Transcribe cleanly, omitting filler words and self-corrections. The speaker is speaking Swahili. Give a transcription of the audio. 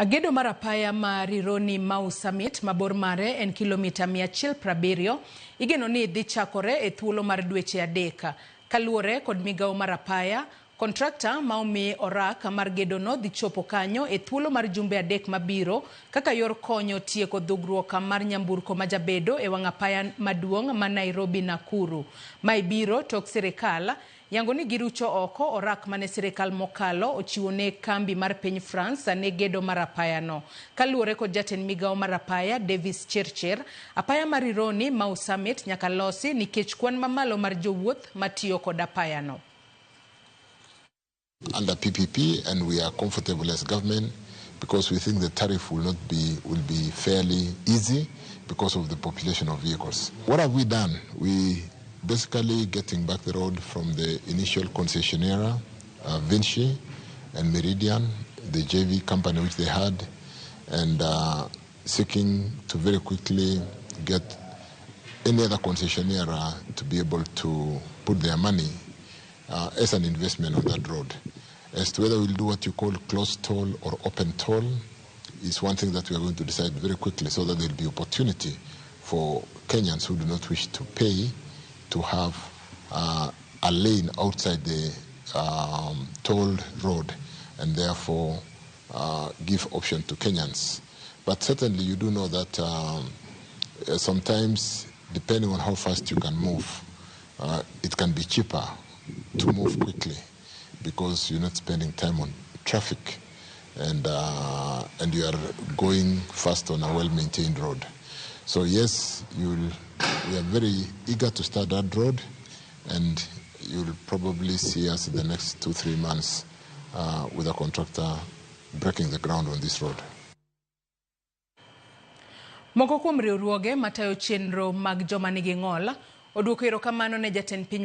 Gedo mar apaya ma Rironi-Mau Summit mabor mare en kilomita 170 igeno ni dhi chakore e thuolo mar dweche 3 kaluore kod migawo mar apaya. Kontrakta ma omi orak mar gedo no dhi chopo kanyo e thuolo mar jumbe 3 mabiro kaka yor konyo tieko dhugruok mar nyamburko majabedo e wang' apaya maduong' ma Nairobi Nakuru. Mabiro tok sirikal yango ni girucho oko orak mane sirikal mokalo ochiwo ne kambi mar piny France ne gedo mar apaya no. Kaluore kod jatend migawo mar apaya Davis Chirchir, apaya mar Rironi-Mau Summit nyaka losi nikech kwan mamalo mar jowuoth matiyo kod apaya no. Under PPP, and we are comfortable as government because we think the tariff will be fairly easy because of the population of vehicles. What have we done? We basically getting back the road from the initial concessionaire, Vinci and Meridian, the JV company which they had, and seeking to very quickly get any other concessionaire to be able to put their money as an investment on that road. As to whether we'll do what you call closed toll or open toll is one thing that we are going to decide very quickly, so that there'll be opportunity for Kenyans who do not wish to pay to have a lane outside the tolled road, and therefore give option to Kenyans. But certainly you do know that sometimes, depending on how fast you can move, it can be cheaper to move quickly because you're not spending time on traffic, and you are going fast on a well-maintained road. So yes, we are very eager to start that road, and you'll probably see us in the next 2-3 months with a contractor breaking the ground on this road. Moko kuom riwruoge matayo chenro mag joma nigi ng'ol oduoko erokamano ne jatend piny